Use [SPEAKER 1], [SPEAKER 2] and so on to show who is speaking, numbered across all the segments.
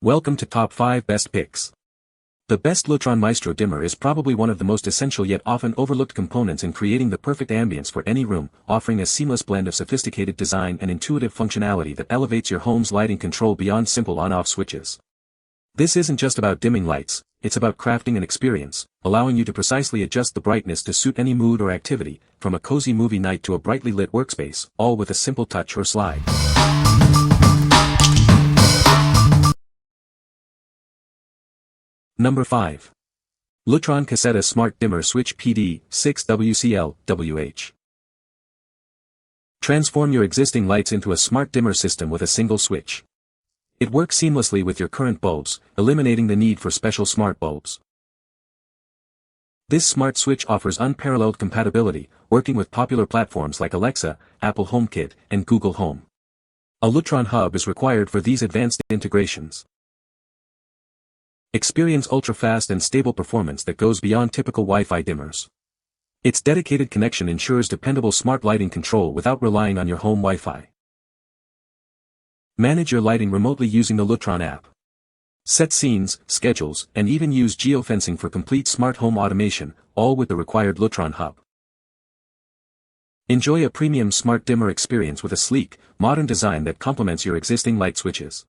[SPEAKER 1] Welcome to Top 5 Best Picks. The best Lutron Maestro Dimmer is probably one of the most essential yet often overlooked components in creating the perfect ambience for any room, offering a seamless blend of sophisticated design and intuitive functionality that elevates your home's lighting control beyond simple on-off switches. This isn't just about dimming lights, it's about crafting an experience, allowing you to precisely adjust the brightness to suit any mood or activity, from a cozy movie night to a brightly lit workspace, all with a simple touch or slide. Number 5. Lutron Caseta Smart Dimmer Switch PD 6WCL-WH. Transform your existing lights into a smart dimmer system with a single switch. It works seamlessly with your current bulbs, eliminating the need for special smart bulbs. This smart switch offers unparalleled compatibility, working with popular platforms like Alexa, Apple HomeKit, and Google Home. A Lutron hub is required for these advanced integrations. Experience ultra-fast and stable performance that goes beyond typical Wi-Fi dimmers. Its dedicated connection ensures dependable smart lighting control without relying on your home Wi-Fi. Manage your lighting remotely using the Lutron app. Set scenes, schedules, and even use geofencing for complete smart home automation, all with the required Lutron hub. Enjoy a premium smart dimmer experience with a sleek, modern design that complements your existing light switches.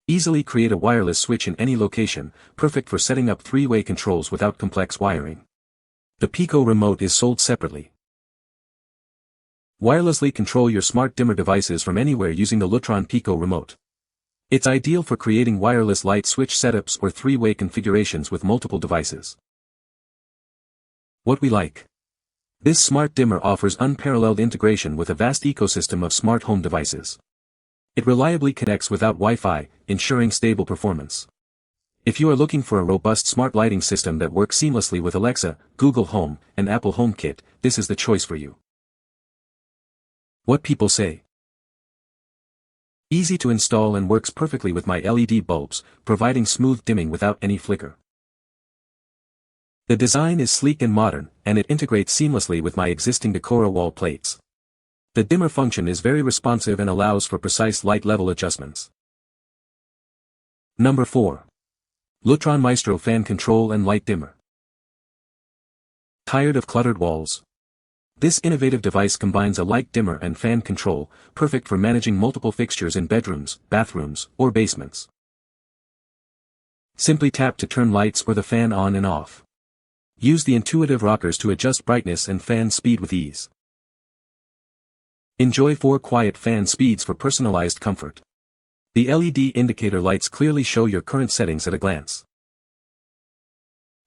[SPEAKER 1] Easily create a wireless switch in any location, perfect for setting up three-way controls without complex wiring. The Pico remote is sold separately. Wirelessly control your smart dimmer devices from anywhere using the Lutron Pico remote. It's ideal for creating wireless light switch setups or three-way configurations with multiple devices. What we like. This smart dimmer offers unparalleled integration with a vast ecosystem of smart home devices. It reliably connects without Wi-Fi, ensuring stable performance. If you are looking for a robust smart lighting system that works seamlessly with Alexa, Google Home, and Apple HomeKit, this is the choice for you. What people say. Easy to install and works perfectly with my LED bulbs, providing smooth dimming without any flicker. The design is sleek and modern, and it integrates seamlessly with my existing Decora wall plates. The dimmer function is very responsive and allows for precise light level adjustments. Number 4. Lutron Maestro Fan Control and Light Dimmer. Tired of cluttered walls? This innovative device combines a light dimmer and fan control, perfect for managing multiple fixtures in bedrooms, bathrooms, or basements. Simply tap to turn lights or the fan on and off. Use the intuitive rockers to adjust brightness and fan speed with ease. Enjoy 4 quiet fan speeds for personalized comfort. The LED indicator lights clearly show your current settings at a glance.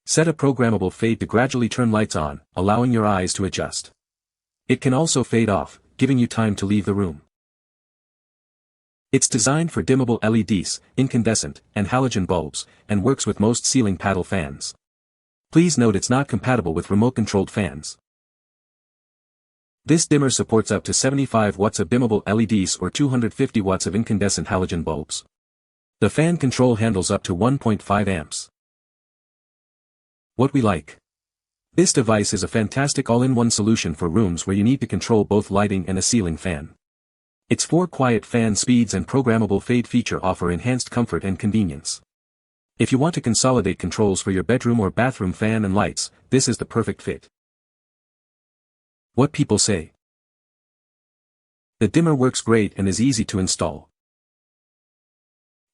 [SPEAKER 1] Set a programmable fade to gradually turn lights on, allowing your eyes to adjust. It can also fade off, giving you time to leave the room. It's designed for dimmable LEDs, incandescent, and halogen bulbs, and works with most ceiling paddle fans. Please note it's not compatible with remote-controlled fans. This dimmer supports up to 75 watts of dimmable LEDs or 250 watts of incandescent halogen bulbs. The fan control handles up to 1.5 amps. What we like. This device is a fantastic all-in-one solution for rooms where you need to control both lighting and a ceiling fan. Its 4 quiet fan speeds and programmable fade feature offer enhanced comfort and convenience. If you want to consolidate controls for your bedroom or bathroom fan and lights, this is the perfect fit. What people say. The dimmer works great and is easy to install.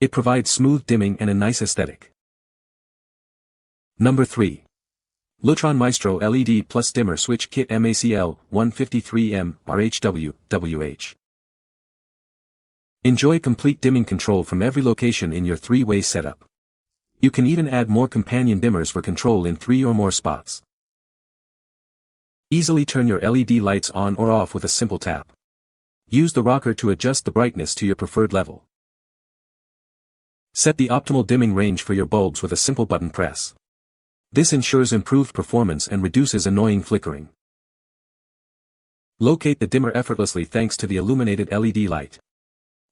[SPEAKER 1] It provides smooth dimming and a nice aesthetic. Number 3. Lutron Maestro LED Plus Dimmer Switch Kit MACL 153M RHW-WH. Enjoy complete dimming control from every location in your three-way setup. You can even add more companion dimmers for control in 3 or more spots. Easily turn your LED lights on or off with a simple tap. Use the rocker to adjust the brightness to your preferred level. Set the optimal dimming range for your bulbs with a simple button press. This ensures improved performance and reduces annoying flickering. Locate the dimmer effortlessly thanks to the illuminated LED light.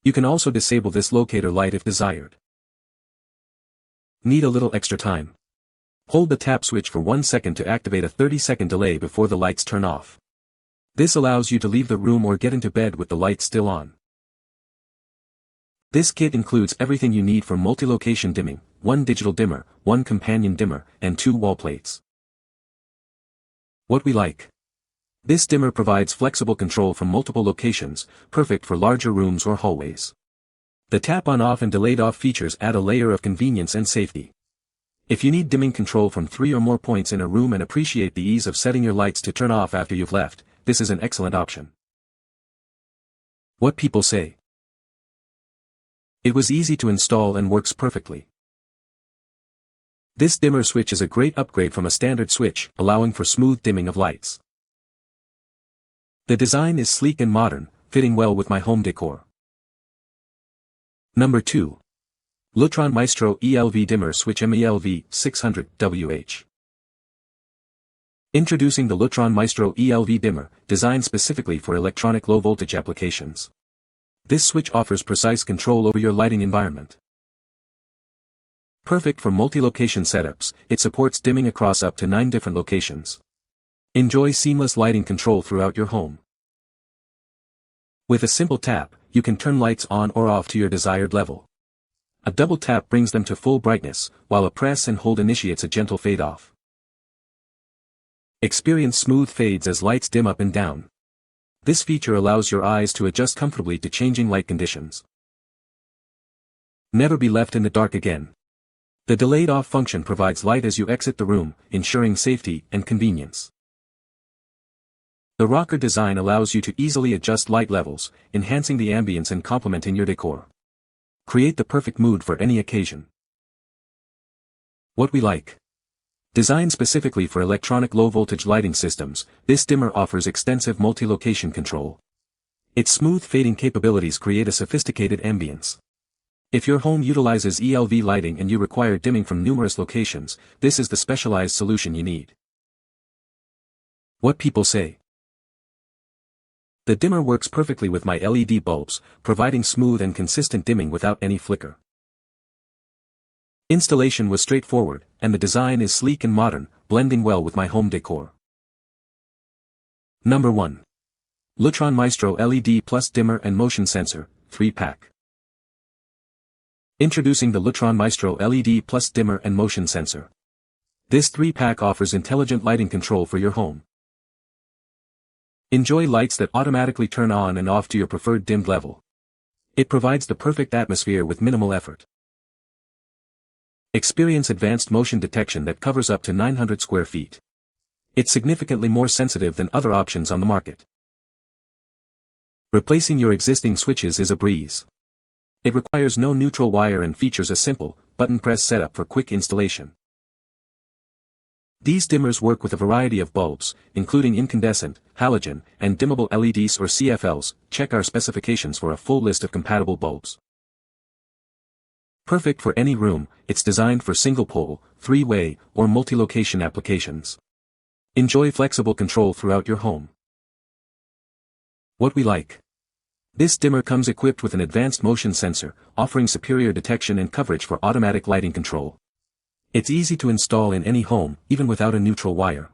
[SPEAKER 1] You can also disable this locator light if desired. Need a little extra time? Hold the tap switch for 1 second to activate a 30-second delay before the lights turn off. This allows you to leave the room or get into bed with the lights still on. This kit includes everything you need for multi-location dimming, 1 digital dimmer, 1 companion dimmer, and 2 wall plates. What we like. This dimmer provides flexible control from multiple locations, perfect for larger rooms or hallways. The tap-on-off and delayed-off features add a layer of convenience and safety. If you need dimming control from 3 or more points in a room and appreciate the ease of setting your lights to turn off after you've left, this is an excellent option. What people say. It was easy to install and works perfectly. This dimmer switch is a great upgrade from a standard switch, allowing for smooth dimming of lights. The design is sleek and modern, fitting well with my home decor. Number 2. Lutron Maestro ELV Dimmer Switch MELV 600WH. Introducing the Lutron Maestro ELV Dimmer, designed specifically for electronic low-voltage applications. This switch offers precise control over your lighting environment. Perfect for multi-location setups, it supports dimming across up to 9 different locations. Enjoy seamless lighting control throughout your home. With a simple tap, you can turn lights on or off to your desired level. A double tap brings them to full brightness, while a press and hold initiates a gentle fade off. Experience smooth fades as lights dim up and down. This feature allows your eyes to adjust comfortably to changing light conditions. Never be left in the dark again. The delayed off function provides light as you exit the room, ensuring safety and convenience. The rocker design allows you to easily adjust light levels, enhancing the ambience and complementing your decor. Create the perfect mood for any occasion. What we like. Designed specifically for electronic low-voltage lighting systems, this dimmer offers extensive multi-location control. Its smooth fading capabilities create a sophisticated ambience. If your home utilizes ELV lighting and you require dimming from numerous locations, this is the specialized solution you need. What people say. The dimmer works perfectly with my LED bulbs, providing smooth and consistent dimming without any flicker. Installation was straightforward, and the design is sleek and modern, blending well with my home decor. Number 1. Lutron Maestro LED Plus Dimmer and Motion Sensor, 3-pack. Introducing the Lutron Maestro LED Plus Dimmer and Motion Sensor. This 3-pack offers intelligent lighting control for your home. Enjoy lights that automatically turn on and off to your preferred dimmed level. It provides the perfect atmosphere with minimal effort. Experience advanced motion detection that covers up to 900 square feet. It's significantly more sensitive than other options on the market. Replacing your existing switches is a breeze. It requires no neutral wire and features a simple, button press setup for quick installation. These dimmers work with a variety of bulbs, including incandescent, halogen, and dimmable LEDs or CFLs. Check our specifications for a full list of compatible bulbs. Perfect for any room, it's designed for single-pole, 3-way, or multi-location applications. Enjoy flexible control throughout your home. What we like. This dimmer comes equipped with an advanced motion sensor, offering superior detection and coverage for automatic lighting control. It's easy to install in any home, even without a neutral wire.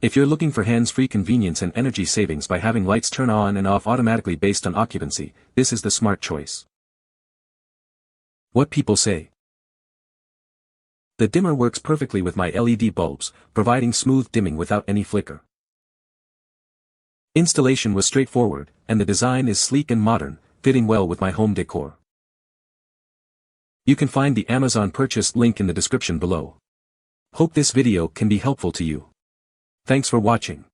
[SPEAKER 1] If you're looking for hands-free convenience and energy savings by having lights turn on and off automatically based on occupancy, this is the smart choice. What people say. The dimmer works perfectly with my LED bulbs, providing smooth dimming without any flicker. Installation was straightforward, and the design is sleek and modern, fitting well with my home decor. You can find the Amazon purchase link in the description below. Hope this video can be helpful to you. Thanks for watching.